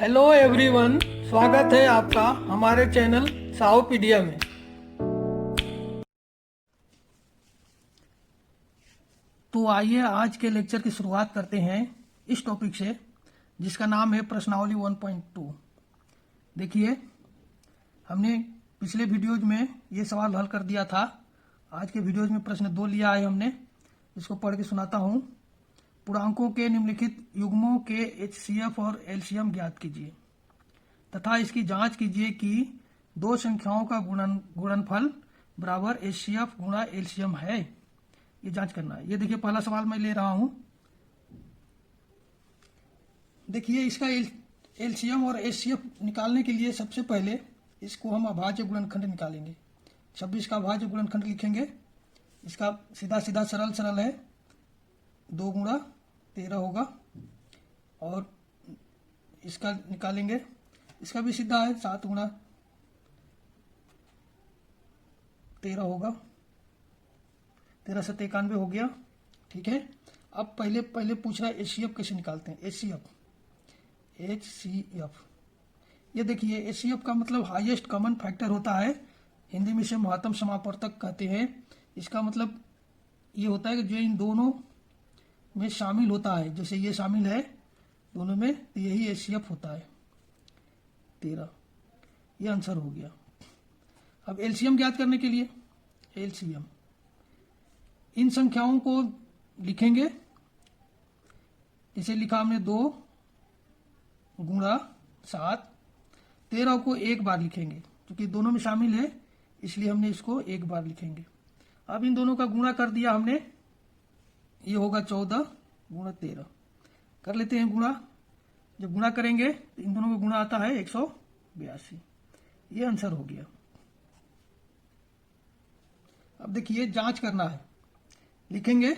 Hello everyone, स्वागत है आपका हमारे चैनल साओपीडिया में। तो आइए आज के लेक्चर की शुरुआत करते हैं इस टॉपिक से जिसका नाम है प्रश्नावली 1.2। देखिए, हमने पिछले वीडियोज में ये सवाल हल कर दिया था। आज के वीडियोज में प्रश्न 2 लिया है हमने। इसको पढ़ के सुनाता हूँ। पूर्णांकों के निम्नलिखित युग्मों के एचसीएफ और एलसीएम ज्ञात कीजिए तथा इसकी जांच कीजिए कि दो संख्याओं का गुणनफल बराबर एचसीएफ गुणा एलसीएम है। ये जांच करना है। ये देखिए, पहला सवाल मैं ले रहा हूं। देखिए, इसका एलसीएम और एचसीएफ निकालने के लिए सबसे पहले इसको हम अभाज्य गुणनखंड निकालेंगे। 26 का अभाज्य गुणनखंड लिखेंगे। इसका सीधा सीधा सरल सरल है, 2 गुणा 13 होगा। और इसका निकालेंगे, इसका भी सीधा है, 7 गुणा 13 होगा। 13 से 91 हो गया। ठीक है। अब पहले पूछ रहा है एचसीएफ कैसे निकालते हैं। एचसीएफ ये देखिए, एचसीएफ का मतलब हाईएस्ट कॉमन फैक्टर होता है। हिंदी में इसे महत्तम समापवर्तक कहते हैं। इसका मतलब ये होता है कि जो इन दोनों में शामिल होता है, जैसे ये शामिल है दोनों में, तो यही एचसीएफ होता है। 13 ये आंसर हो गया। अब एलसीएम ज्ञात करने के लिए एलसीएम इन संख्याओं को लिखेंगे। इसे लिखा हमने 2 गुणा 7। 13 को एक बार लिखेंगे क्योंकि दोनों में शामिल है, इसलिए हमने इसको एक बार लिखेंगे। अब इन दोनों का गुणा कर दिया हमने, ये होगा 14 गुणा 13। कर लेते हैं गुणा। जब गुणा करेंगे तो इन दोनों का गुणा आता है 182। ये आंसर हो गया। अब देखिए, जांच करना है। लिखेंगे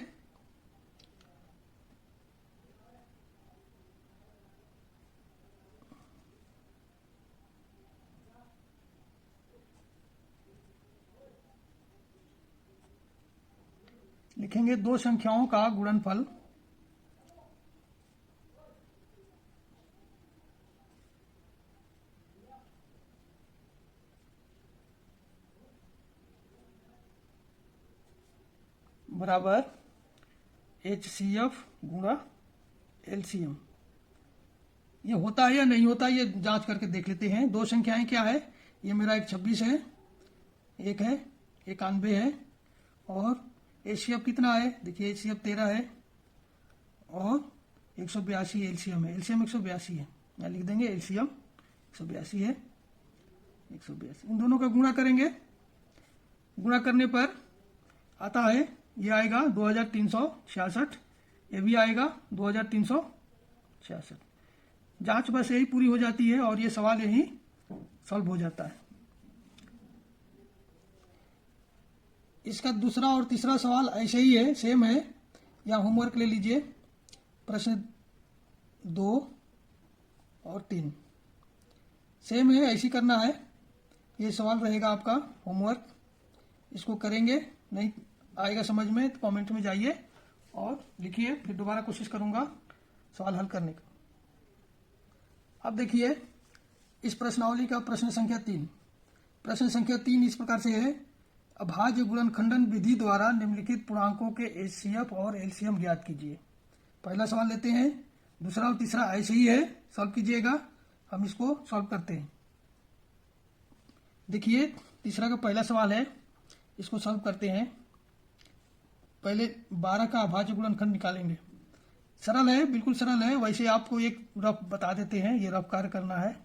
दो संख्याओं का गुणनफल बराबर एचसीएफ गुणा एलसीएम। ये होता है या नहीं होता, ये जांच करके देख लेते हैं। दो संख्याएं क्या है, ये मेरा एक 26 है, एक है 91 है, और एचसीएफ कितना है, देखिए एचसीएफ 13 है और 182 एलसीएम है। एलसीएम 182 है, यहाँ लिख देंगे एलसीएम 182 है। 182 इन दोनों का गुणा करेंगे। गुणा करने पर आता है, ये आएगा 2366, ये भी आएगा 2366। जांच बस यही पूरी हो जाती है और ये सवाल यही सॉल्व हो जाता है। इसका दूसरा और तीसरा सवाल ऐसे ही है, सेम है। या होमवर्क ले लीजिए। प्रश्न 2 और 3 सेम है, ऐसी करना है। ये सवाल रहेगा आपका होमवर्क। इसको करेंगे, नहीं आएगा समझ में तो कमेंट में जाइए और लिखिए, फिर दोबारा कोशिश करूंगा सवाल हल करने का। अब देखिए, इस प्रश्नावली का प्रश्न संख्या 3। प्रश्न संख्या 3 इस प्रकार से है, अभाज्य गुणनखंडन विधि द्वारा निम्नलिखित पूर्णांकों के एचसीएफ और एलसीएम ज्ञात कीजिए। पहला सवाल लेते हैं। दूसरा और तीसरा ऐसे ही है, सॉल्व कीजिएगा। हम इसको सॉल्व करते हैं। देखिए, तीसरा का पहला सवाल है, इसको सॉल्व करते हैं। पहले 12 का अभाज्य गुणनखंड निकालेंगे। सरल है, बिल्कुल सरल है। वैसे आपको एक रफ बता देते हैं, ये रफ कार्य करना है।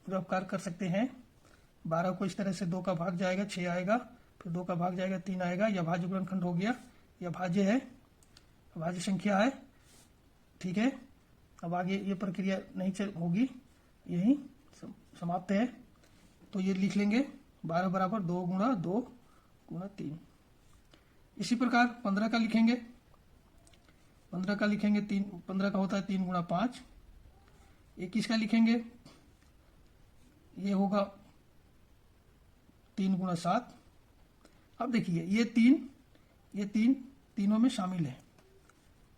रफ कार्य कर सकते हैं। 12 को इस तरह से 2 का भाग जाएगा, 6 आएगा, फिर 2 का भाग जाएगा, 3 आएगा। यह अभाज्य गुणनखंड हो गया। यह अभाज्य है, अभाज्य संख्या है। ठीक है। अब आगे ये प्रक्रिया नहीं होगी, यही समाप्त है। तो ये लिख लेंगे 12 बराबर 2 गुणा 2 गुणा 3। इसी प्रकार 15 का लिखेंगे। 15 का लिखेंगे 3, 15 का होता है 3 गुणा 5। 21 का लिखेंगे, ये होगा 3 गुणा 7। अब देखिए, ये तीन तीनों में शामिल है।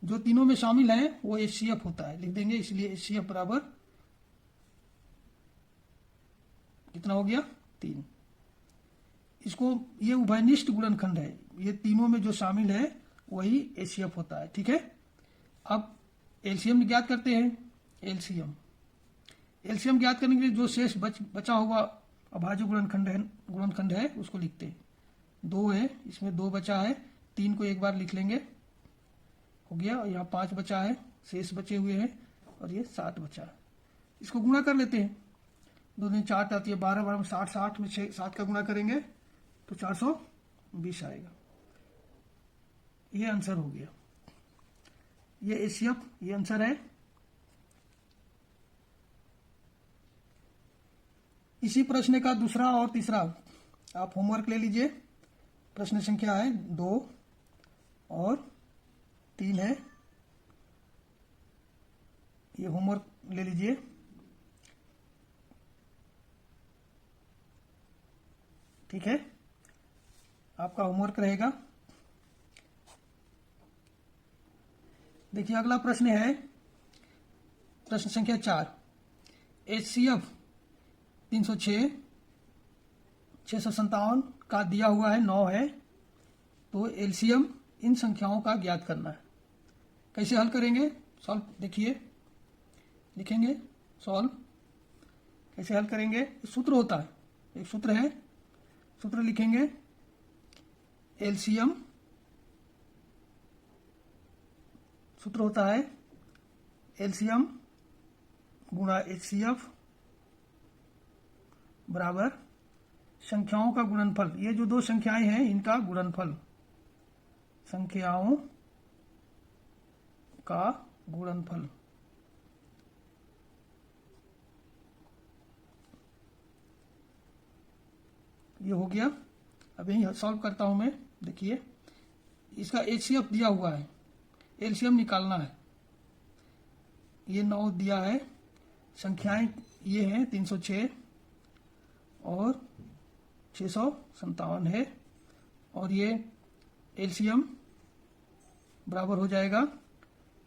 जो तीनों में शामिल है वो HCF होता है, लिख देंगे। इसलिए HCF बराबर कितना हो गया 3। इसको ये उभयनिष्ठ गुणनखंड है, ये तीनों में जो शामिल है वही HCF होता है। ठीक है, अब एलसीएम ज्ञात करते हैं। एलसीएम ज्ञात करने के लिए जो शेष बचा हुआ अभाज्य गुणनखंड है उसको लिखते हैं। 2 है, इसमें 2 बचा है, 3 को एक बार लिख लेंगे, हो गया। और यहाँ 5 बचा है, शेष बचे हुए हैं, और ये 7 बचा है। इसको गुणा कर लेते हैं। 2 दिन 4 आती है, 12 12 में 60, 60 में 7 का गुणा करेंगे तो 420 आएगा। ये आंसर हो गया, ये HCF, ये आंसर है। इसी प्रश्न का दूसरा और तीसरा आप होमवर्क ले लीजिए। प्रश्न संख्या है 2 और 3 है, ये होमवर्क ले लीजिए। ठीक है, आपका होमवर्क रहेगा। देखिए अगला प्रश्न है प्रश्न संख्या 4। HCF 306 657 का दिया हुआ है 9 है, तो एलसीएम इन संख्याओं का ज्ञात करना है। कैसे हल करेंगे? सॉल्व देखिए, लिखेंगे सॉल्व। कैसे हल करेंगे? सूत्र होता है, एक सूत्र है, सूत्र लिखेंगे। एलसीएम सूत्र होता है एलसीएम गुणा HCF बराबर संख्याओं का गुणनफल। ये जो 2 संख्याएं हैं इनका गुणनफल, संख्याओं का गुणनफल। ये हो गया। अब यही सॉल्व करता हूं मैं। देखिए इसका HCF दिया हुआ है, एलसीएम निकालना है। ये 9 दिया है, संख्याएं ये हैं 306 और 657 है, और ये एलसीएम बराबर हो जाएगा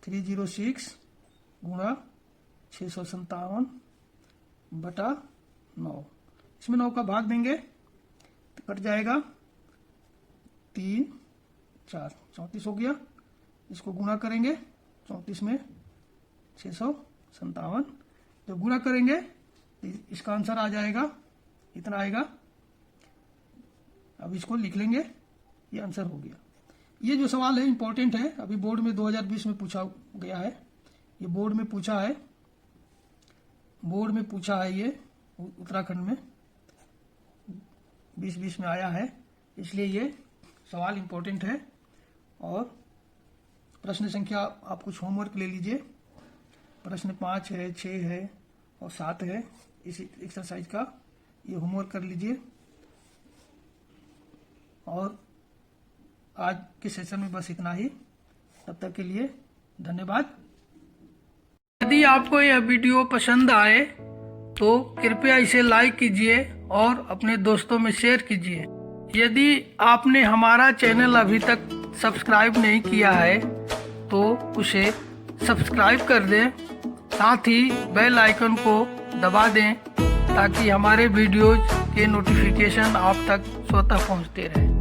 306 गुणा 657 बटा 9। इसमें 9 का भाग देंगे तो कट जाएगा 3 4 34 हो गया। इसको गुणा करेंगे 34 में 657, जब गुणा करेंगे तो इसका आंसर आ जाएगा, इतना आएगा। अब इसको लिख लेंगे, ये आंसर हो गया। ये जो सवाल है इंपॉर्टेंट है, अभी बोर्ड में 2020 में पूछा गया है। ये बोर्ड में पूछा है, बोर्ड में पूछा है, ये उत्तराखंड में 2020 में आया है, इसलिए ये सवाल इंपॉर्टेंट है। और प्रश्न संख्या आप कुछ होमवर्क ले लीजिए। प्रश्न 5 है, 6 है और 7 है, इस एक्सरसाइज का ये होमवर्क कर लीजिए। और आज के सेशन में बस इतना ही। तब तक के लिए धन्यवाद। यदि आपको यह वीडियो पसंद आए तो कृपया इसे लाइक कीजिए और अपने दोस्तों में शेयर कीजिए। यदि आपने हमारा चैनल अभी तक सब्सक्राइब नहीं किया है तो उसे सब्सक्राइब कर दें, साथ ही बेल आइकन को दबा दें ताकि हमारे वीडियोज के नोटिफिकेशन आप तक स्वतः पहुंचते रहें।